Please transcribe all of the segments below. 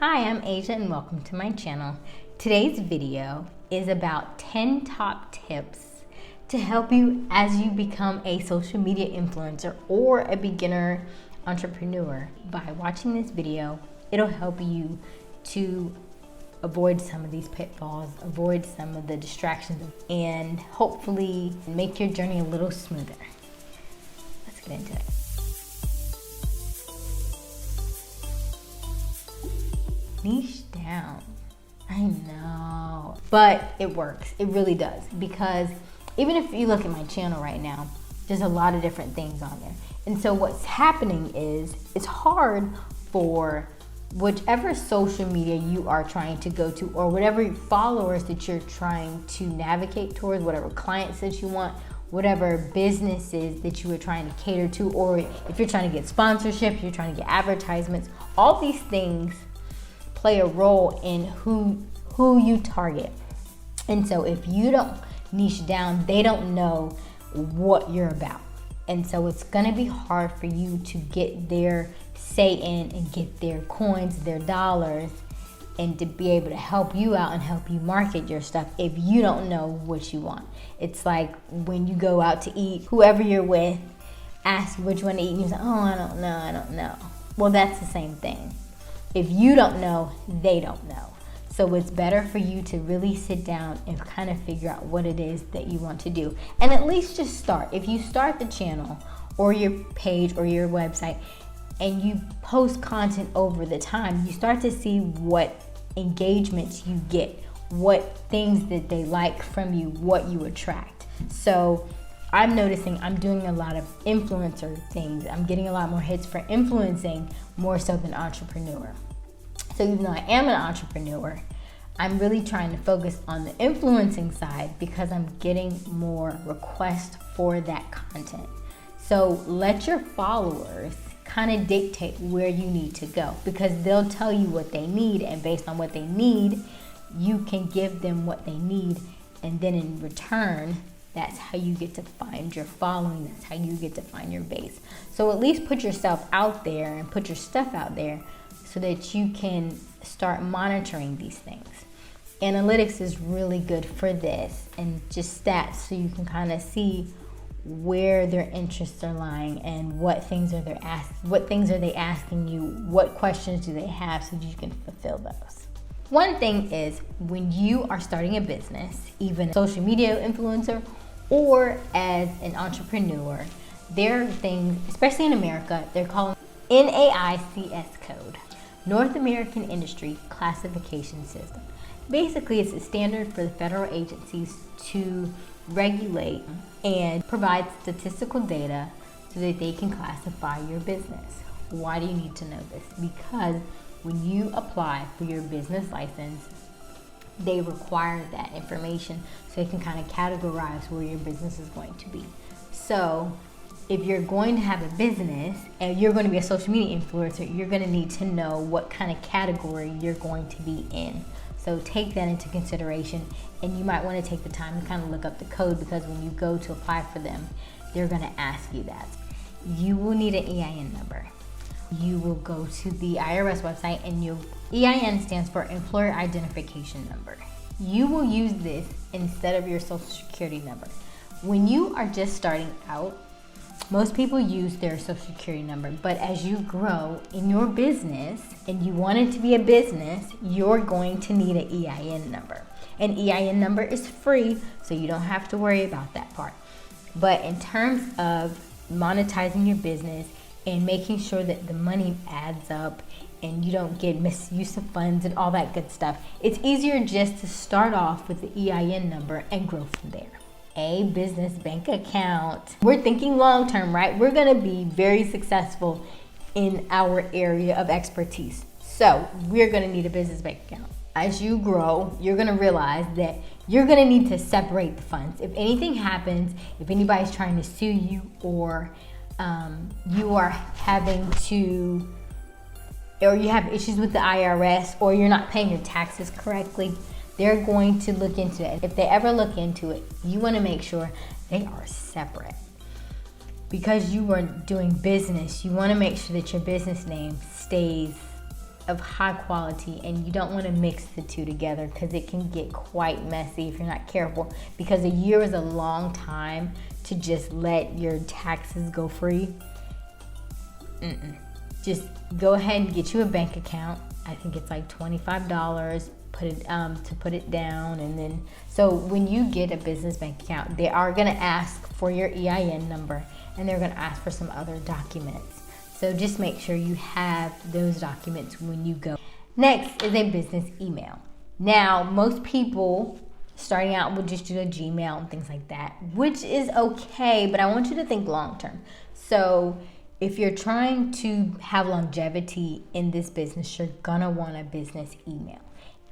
Hi, I'm Asia and welcome to my channel. Today's video is about 10 top tips to help you as you become a social media influencer or a beginner entrepreneur. By watching this video, it'll help you to avoid some of these pitfalls, avoid some of the distractions, and hopefully make your journey a little smoother. Let's get into it. Niche down. I know, but it works. It really does, because even if you look at my channel right now, there's a lot of different things on there. And so what's happening is it's hard for whichever social media you are trying to go to, or whatever followers that you're trying to navigate towards, whatever clients that you want, whatever businesses that you are trying to cater to, or if you're trying to get sponsorship, you're trying to get advertisements, all these things play a role in who you target. And so if you don't niche down, they don't know what you're about. And so it's gonna be hard for you to get their say in and get their coins, their dollars, and to be able to help you out and help you market your stuff if you don't know what you want. It's like when you go out to eat, whoever you're with asks you which one to eat, and you say, oh, I don't know. Well, that's the same thing. If you don't know, they don't know. So it's better for you to really sit down and kind of figure out what it is that you want to do. And at least just start. If you start the channel or your page or your website and you post content over the time, you start to see what engagements you get, what things that they like from you, what you attract. So I'm noticing I'm doing a lot of influencer things. I'm getting a lot more hits for influencing more so than entrepreneur. So even though I am an entrepreneur, I'm really trying to focus on the influencing side because I'm getting more requests for that content. So let your followers kind of dictate where you need to go, because they'll tell you what they need, and based on what they need, you can give them what they need, and then in return, that's how you get to find your following. That's how you get to find your base. So at least put yourself out there and put your stuff out there so that you can start monitoring these things. Analytics is really good for this, and just stats, so you can kind of see where their interests are lying and what things are they asking you, what questions do they have, so that you can fulfill those. One thing is, when you are starting a business, even a social media influencer or as an entrepreneur, there are things, especially in America, they're called NAICS Code, North American Industry Classification System. Basically, it's a standard for the federal agencies to regulate and provide statistical data so that they can classify your business. Why do you need to know this? Because when you apply for your business license, they require that information so they can kind of categorize where your business is going to be. So if you're going to have a business and you're going to be a social media influencer, you're going to need to know what kind of category you're going to be in. So take that into consideration, and you might want to take the time to kind of look up the code, because when you go to apply for them, they're going to ask you that. You will need an EIN number. You will go to the IRS website, and your EIN stands for Employer Identification Number. You will use this instead of your social security number. When you are just starting out, most people use their social security number, but as you grow in your business and you want it to be a business, you're going to need an EIN number. An EIN number is free, so you don't have to worry about that part. But in terms of monetizing your business and making sure that the money adds up and you don't get misuse of funds and all that good stuff, it's easier just to start off with the EIN number and grow from there. A business bank account. We're thinking long term, right? We're gonna be very successful in our area of expertise. So we're gonna need a business bank account. As you grow, you're gonna realize that you're gonna need to separate the funds. If anything happens, if anybody's trying to sue you, or you are having to, or you have issues with the IRS, or you're not paying your taxes correctly, they're going to look into it. If they ever look into it, you want to make sure they are separate. Because you are doing business, you want to make sure that your business name stays of high quality, and you don't want to mix the two together because it can get quite messy if you're not careful, because a year is a long time to just let your taxes go free. Just go ahead and get you a bank account. I think it's like $25 to put it down, and then so when you get a business bank account, they are going to ask for your EIN number, and they're going to ask for some other documents. So just make sure you have those documents when you go. Next is a business email. Now, most people starting out will just do a Gmail and things like that, which is okay, but I want you to think long term. So if you're trying to have longevity in this business, you're gonna want a business email.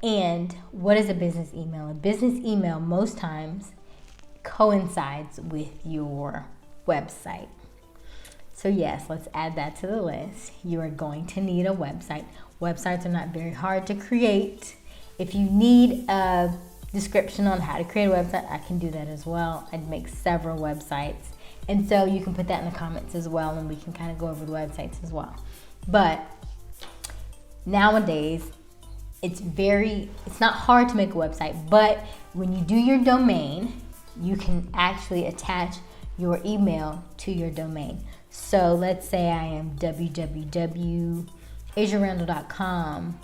And what is a business email? A business email most times coincides with your website. So yes, let's add that to the list. You are going to need a website. Websites are not very hard to create. If you need a description on how to create a website, I can do that as well. I'd make several websites. And so you can put that in the comments as well, and we can kind of go over the websites as well. But nowadays, it's not hard to make a website, but when you do your domain, you can actually attach your email to your domain. So let's say I am www.asiarandall.com,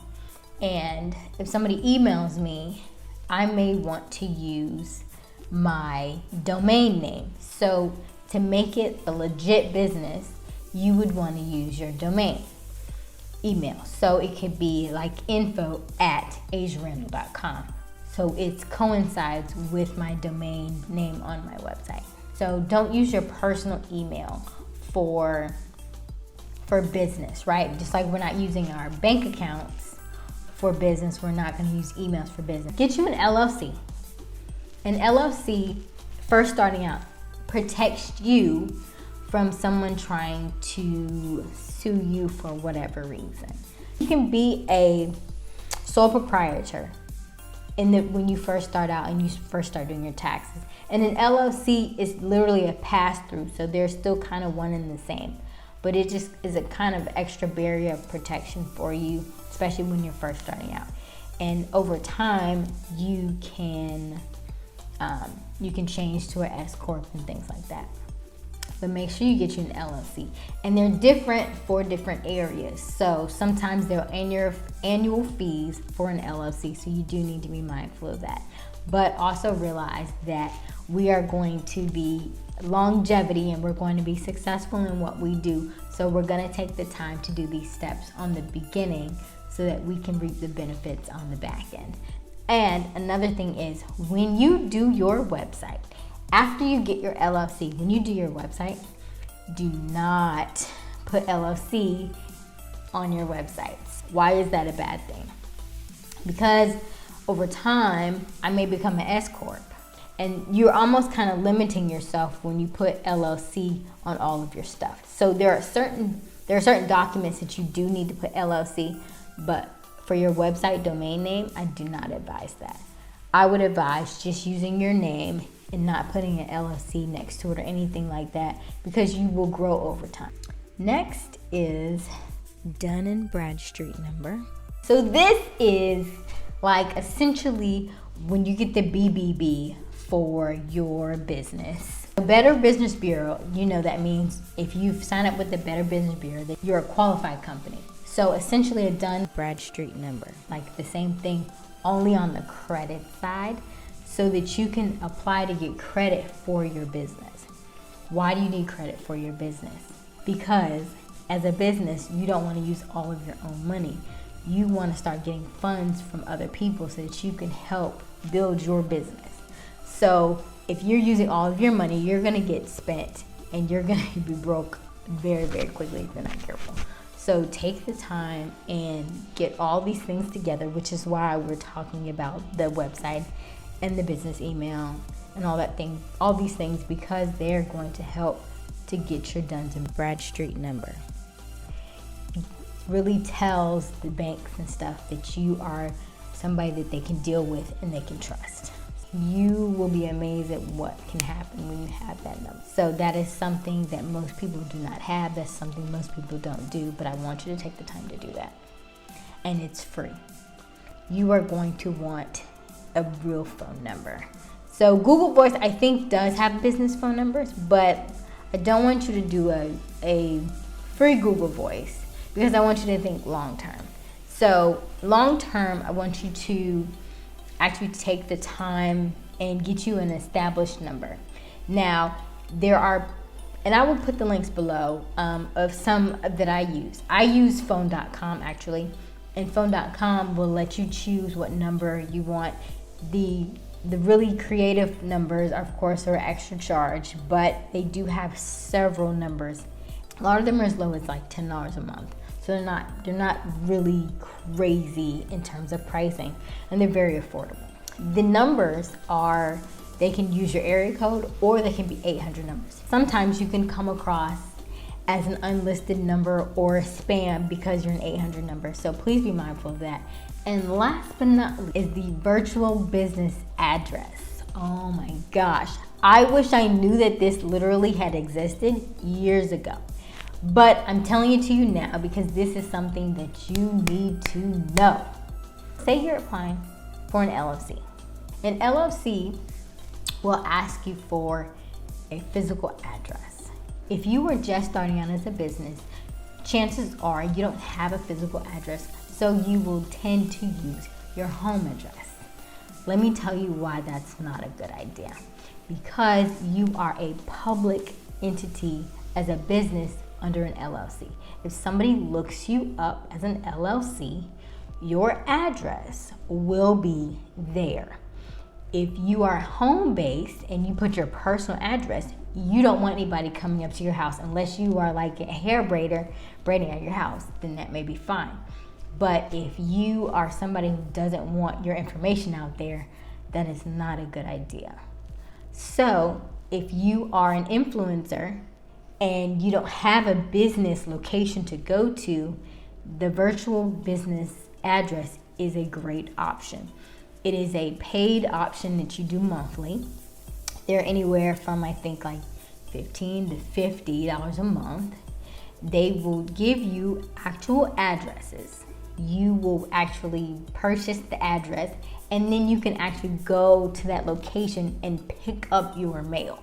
and if somebody emails me, I may want to use my domain name. So to make it a legit business, you would want to use your domain email. So it could be like info@asiarandall.com. So it coincides with my domain name on my website. So don't use your personal email for business, right? Just like we're not using our bank accounts for business, we're not going to use emails for business. Get you an LLC. An LLC, first starting out, protects you from someone trying to sue you for whatever reason. You can be a sole proprietor when you first start out and you first start doing your taxes. And an LLC is literally a pass-through, so they're still kind of one and the same. But it just is a kind of extra barrier of protection for you, especially when you're first starting out. And over time, you can change to an S Corp and things like that. But make sure you get you an LLC. And they're different for different areas. So sometimes there are annual fees for an LLC, so you do need to be mindful of that. But also realize that we are going to be longevity and we're going to be successful in what we do. So we're going to take the time to do these steps on the beginning so that we can reap the benefits on the back end. And another thing is, when you do your website, after you get your LLC, when you do your website, do not put LLC on your websites. Why is that a bad thing? Because over time, I may become an S Corp. And you're almost kind of limiting yourself when you put LLC on all of your stuff. So there are certain documents that you do need to put LLC, but for your website domain name, I do not advise that. I would advise just using your name and not putting an LLC next to it or anything like that, because you will grow over time. Next is Dun & Bradstreet number. So this is like essentially when you get the BBB for your business. The Better Business Bureau, that means if you've signed up with the Better Business Bureau, that you're a qualified company. So essentially a Dun & Bradstreet number, like the same thing, only on the credit side, so that you can apply to get credit for your business. Why do you need credit for your business? Because as a business, you don't want to use all of your own money. You want to start getting funds from other people so that you can help build your business. So if you're using all of your money, you're going to get spent and you're going to be broke very, very quickly if you're not careful. So take the time and get all these things together, which is why we're talking about the website and the business email and all these things, because they're going to help to get your Dun & Bradstreet number. It really tells the banks and stuff that you are somebody that they can deal with and they can trust. You will be amazed at what can happen when you have that number. So that is something that most people do not have. That's something most people don't do, but I want you to take the time to do that. and it's free. You are going to want a real phone number. So Google Voice, I think, does have business phone numbers, but I don't want you to do a free Google Voice because I want you to think long term. So long term, I want you to actually take the time and get you an established number. Now, there are, and I will put the links below of some that I use. I use phone.com actually, and phone.com will let you choose what number you want. The really creative numbers, of course, are extra charge, but they do have several numbers. A lot of them are as low as like $10 a month. So they're not really crazy in terms of pricing, and they're very affordable. The numbers are, they can use your area code or they can be 800 numbers. Sometimes you can come across as an unlisted number or spam because you're an 800 number. So please be mindful of that. And last but not least is the virtual business address. Oh my gosh. I wish I knew that this literally had existed years ago. But I'm telling it to you now because this is something that you need to know. Say you're applying for an LLC. An LLC will ask you for a physical address. If you are just starting out as a business, chances are you don't have a physical address, so you will tend to use your home address. Let me tell you why that's not a good idea. Because you are a public entity as a business under an LLC. If somebody looks you up as an LLC, your address will be there. If you are home-based and you put your personal address, you don't want anybody coming up to your house unless you are like a hair braider braiding at your house, then that may be fine. But if you are somebody who doesn't want your information out there, that is not a good idea. So if you are an influencer and you don't have a business location to go to, the virtual business address is a great option. It is a paid option that you do monthly. They're anywhere from, I think, like $15 to $50 a month. They will give you actual addresses. You will actually purchase the address, and then you can actually go to that location and pick up your mail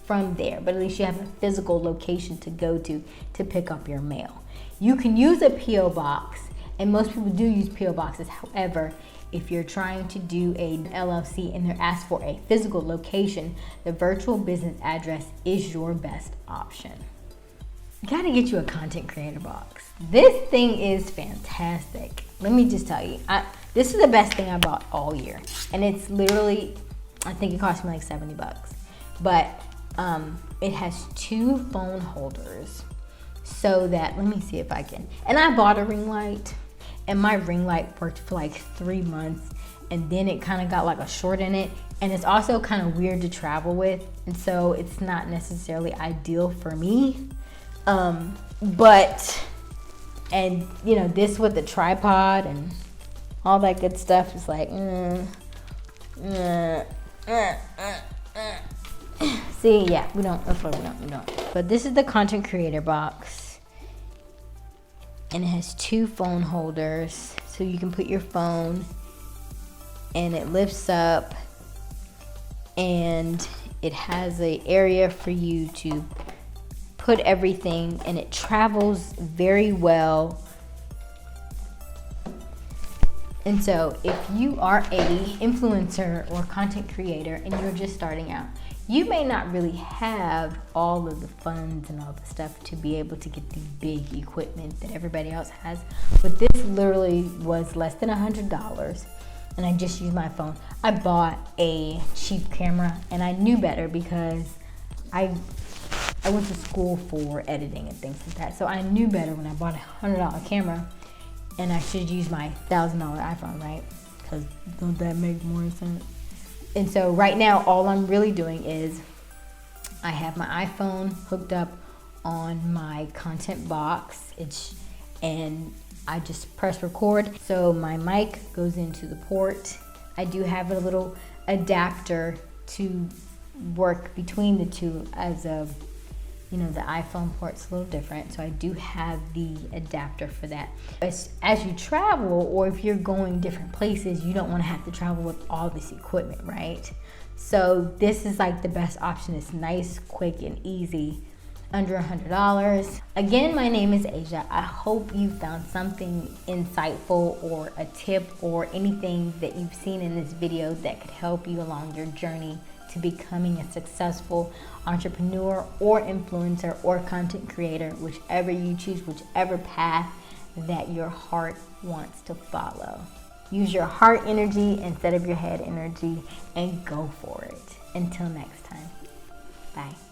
from there. But at least you have a physical location to go to pick up your mail. You can use a P.O. box, and most people do use P.O. boxes. However, if you're trying to do an LLC and they're asked for a physical location, the virtual business address is your best option. You gotta get you a content creator box. This thing is fantastic. Let me just tell you, this is the best thing I bought all year. And it's literally, I think it cost me like $70. But it has 2 phone holders so that, let me see if I can. And I bought a ring light, and my ring light worked for like 3 months, and then it kind of got like a short in it, and it's also kind of weird to travel with, and so it's not necessarily ideal for me. But, and you know, this with the tripod and all that good stuff is like, see, yeah, we don't. But this is the content creator box, and it has 2 phone holders, so you can put your phone, and it lifts up, and it has an area for you to put everything, and it travels very well. And so if you are a influencer or content creator and you're just starting out, you may not really have all of the funds and all the stuff to be able to get the big equipment that everybody else has. But this literally was less than $100, and I just used my phone. I bought a cheap camera, and I knew better because I went to school for editing and things like that. So I knew better when I bought a $100 camera, and I should use my $1,000 iPhone, right? Because don't that make more sense? And so right now, all I'm really doing is I have my iPhone hooked up on my content box, and I just press record. So my mic goes into the port. I do have a little adapter to work between the two as a You know, the iPhone port's a little different, so I do have the adapter for that. As you travel, or if you're going different places, you don't want to have to travel with all this equipment, right? So this is like the best option. It's nice, quick, and easy, under $100. Again, my name is Asia. I hope you found something insightful, or a tip, or anything that you've seen in this video that could help you along your journey to becoming a successful entrepreneur or influencer or content creator, whichever you choose, whichever path that your heart wants to follow. Use your heart energy instead of your head energy and go for it. Until next time, bye.